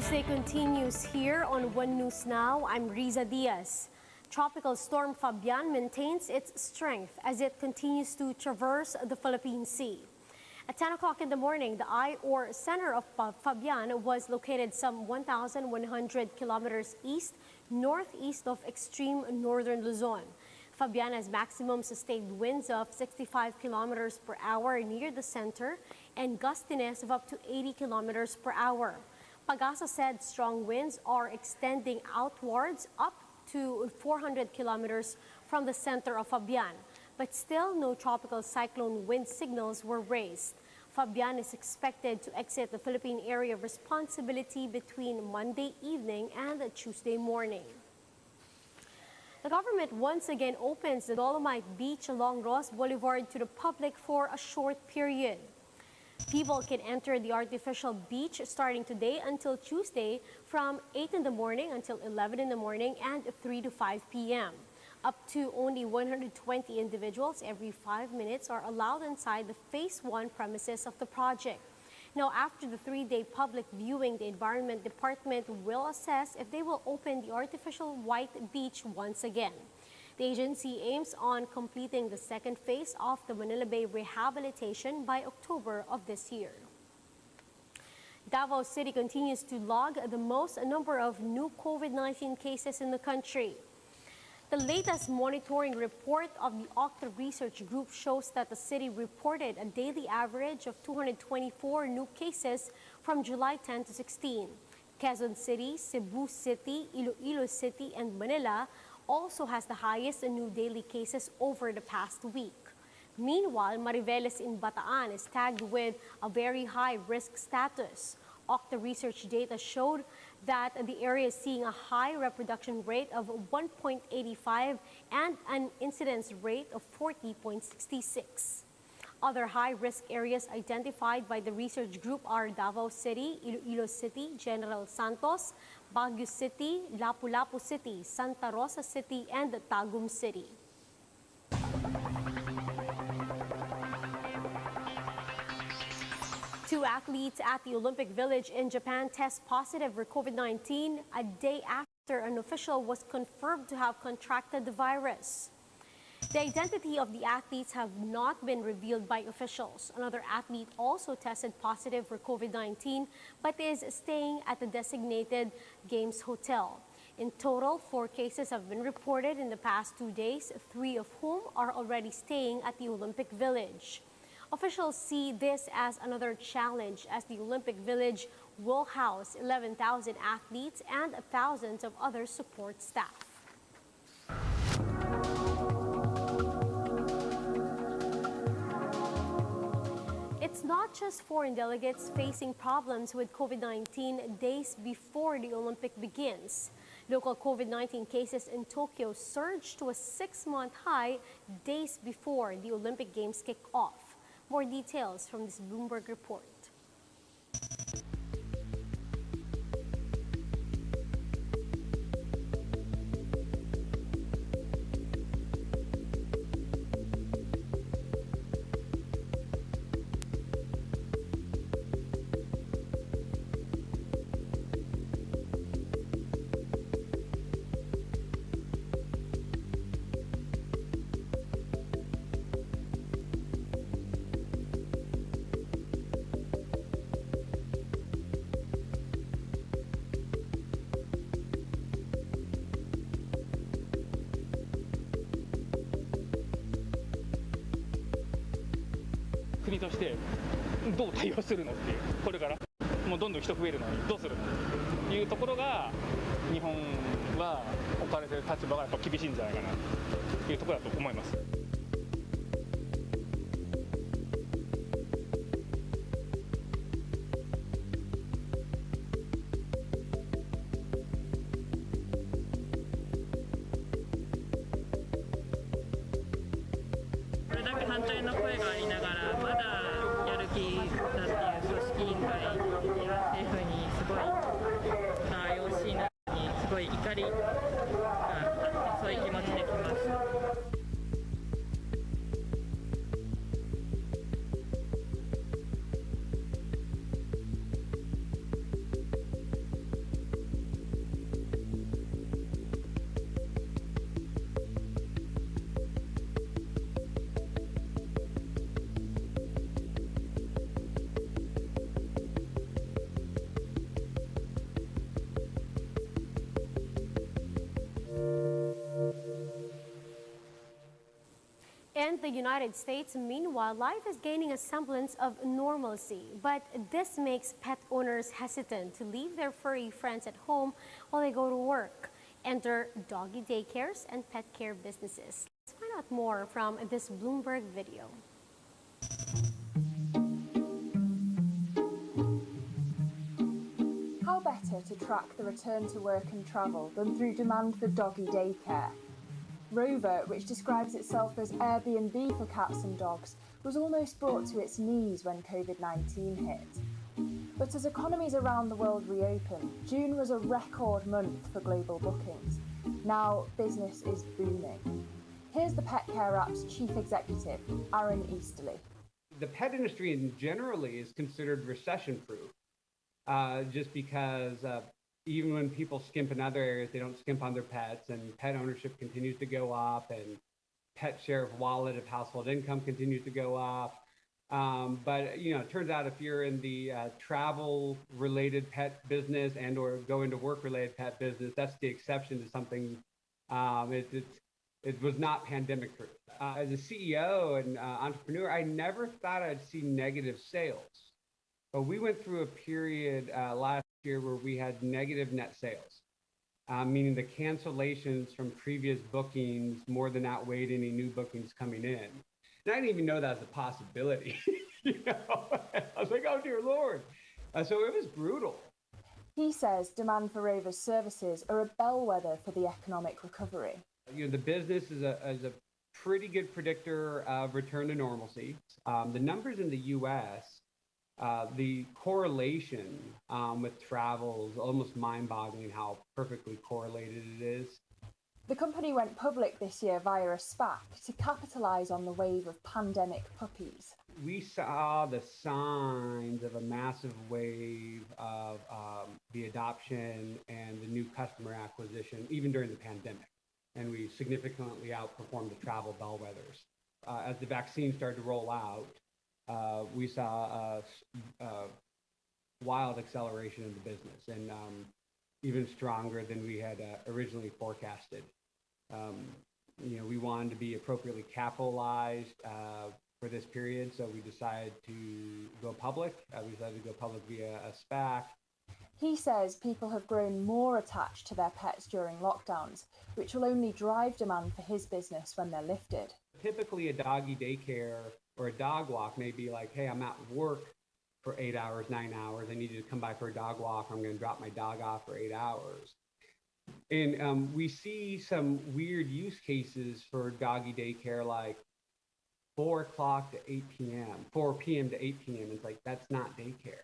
Tuesday continues here on One News Now. I'm Riza Diaz. Tropical storm Fabian maintains its strength as it continues to traverse the Philippine Sea. At 10 o'clock in the morning, the eye or center of Fabian was located some 1,100 kilometers northeast of extreme northern Luzon. Fabian has maximum sustained winds of 65 kilometers per hour near the center and gustiness of up to 80 kilometers per hour. Pag-asa said strong winds are extending outwards up to 400 kilometers from the center of Fabian, but still no tropical cyclone wind signals were raised. Fabian is expected to exit the Philippine area of responsibility between Monday evening and Tuesday morning. The government once again opens the Dolomite Beach along Ross Boulevard to the public for a short period. People can enter the artificial beach starting today until Tuesday from 8 in the morning until 11 in the morning and 3 to 5 p.m. Up to only 120 individuals every 5 minutes are allowed inside the Phase 1 premises of the project. Now, after the 3-day public viewing, the Environment Department will assess if they will open the artificial white beach once again. The agency aims on completing the second phase of the Manila Bay rehabilitation by October of this year. Davao City continues to log the most number of new COVID-19 cases in the country. The latest monitoring report of the Octa Research Group shows that the city reported a daily average of 224 new cases from July 10 to 16. Quezon City, Cebu City, Iloilo City, and Manila also has the highest new daily cases over the past week. Meanwhile, Mariveles in Bataan is tagged with a very high risk status. Octa research data showed that the area is seeing a high reproduction rate of 1.85 and an incidence rate of 40.66. Other high-risk areas identified by the research group are Davao City, Iloilo City, General Santos, Baguio City, Lapu-Lapu City, Santa Rosa City, and Tagum City. Two athletes at the Olympic Village in Japan test positive for COVID-19 a day after an official was confirmed to have contracted the virus. The identity of the athletes have not been revealed by officials. Another athlete also tested positive for COVID-19 but is staying at the designated Games Hotel. In total, 4 cases have been reported in the past 2 days, 3 of whom are already staying at the Olympic Village. Officials see this as another challenge as the Olympic Village will house 11,000 athletes and thousands of other support staff. It's not just foreign delegates facing problems with COVID-19 days before the Olympic begins. Local COVID-19 cases in Tokyo surged to a 6-month high days before the Olympic Games kick off. More details from this Bloomberg report.国としてどう対応するのっていう、これからもうどんどん人増えるのにどうするのというところが日本は置かれている立場がやっぱ厳しいんじゃないかなというところだと思います。これだけ反対の声がありながらまだやる気だっていう組織委員会や政府にすごい IOC などにすごい怒りがあってそういう気持ちで来ました。In the United States, meanwhile, life is gaining a semblance of normalcy, but this makes pet owners hesitant to leave their furry friends at home while they go to work. Enter doggy daycares and pet care businesses. Let's find out more from this Bloomberg video. How better to track the return to work and travel than through demand for doggy daycare? Rover, which describes itself as Airbnb for cats and dogs, was almost brought to its knees when COVID-19 hit. But as economies around the world reopen, June was a record month for global bookings. Now business is booming. Here's the Pet Care App's chief executive, Aaron Easterly. The pet industry in generally is considered recession-proof, just because even when people skimp in other areas, they don't skimp on their pets, and pet ownership continues to go up, and pet share of wallet of household income continues to go up. But it turns out if you're in the travel-related pet business and/or go into work-related pet business, that's the exception to something. It was not pandemic-proof. As a CEO and entrepreneur, I never thought I'd see negative sales. But we went through a period last year where we had negative net sales, meaning the cancellations from previous bookings more than outweighed any new bookings coming in. And I didn't even know that was a possibility. I was like, oh dear Lord. So it was brutal. He says demand for Rover's services are a bellwether for the economic recovery. The business is a pretty good predictor of return to normalcy. The numbers in the U.S., the correlation with travel is almost mind-boggling how perfectly correlated it is. The company went public this year via a SPAC to capitalize on the wave of pandemic puppies. We saw the signs of a massive wave of the adoption and the new customer acquisition, even during the pandemic. And we significantly outperformed the travel bellwethers. As the vaccine started to roll out, we saw a wild acceleration in the business, and even stronger than we had originally forecasted. We wanted to be appropriately capitalized for this period, so we decided to go public. We decided to go public via a SPAC. He says people have grown more attached to their pets during lockdowns, which will only drive demand for his business when they're lifted. Typically, a doggy daycare or a dog walk may be like, hey, I'm at work for 8 hours, 9 hours. I need you to come by for a dog walk. I'm going to drop my dog off for 8 hours. And we see some weird use cases for doggy daycare, like 4 o'clock to 8 p.m., 4 p.m. to 8 p.m. It's like, that's not daycare.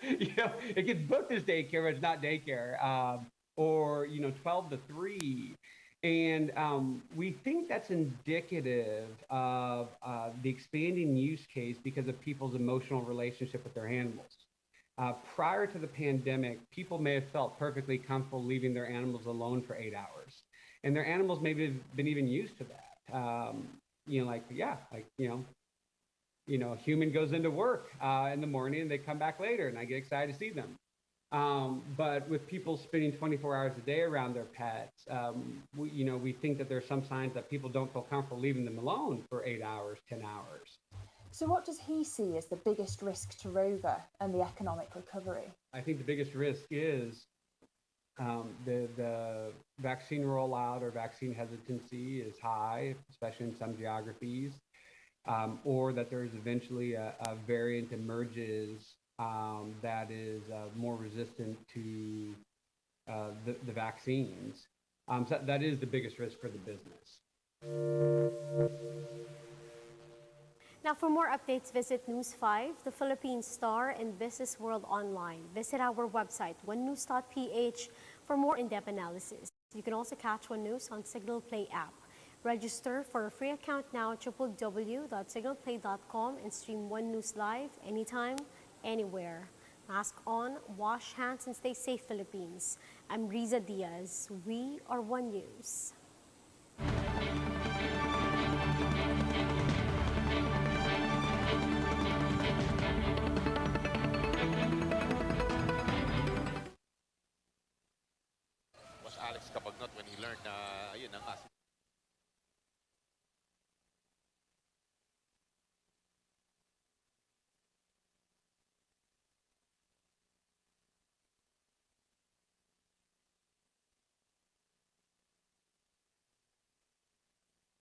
It gets booked as daycare, but it's not daycare. Or 12 to 3. And we think that's indicative of the expanding use case because of people's emotional relationship with their animals. Prior to the pandemic, people may have felt perfectly comfortable leaving their animals alone for 8 hours. And their animals may have been even used to that. A human goes into work in the morning and they come back later and I get excited to see them. But with people spending 24 hours a day around their pets, we think that there's some signs that people don't feel comfortable leaving them alone for 8 hours, 10 hours. So what does he see as the biggest risk to Rover and the economic recovery? I think the biggest risk is the vaccine rollout or vaccine hesitancy is high, especially in some geographies, or that there's eventually a variant emerges that is more resistant to the vaccines. So that is the biggest risk for the business. Now, for more updates, visit News 5, the Philippine Star, and Business World Online. Visit our website, onenews.ph, for more in-depth analysis. You can also catch One News on Signal Play app. Register for a free account now at www.signalplay.com and stream One News live anytime, anywhere. Mask on, wash hands, and stay safe, Philippines. I'm Riza Diaz. We are One News.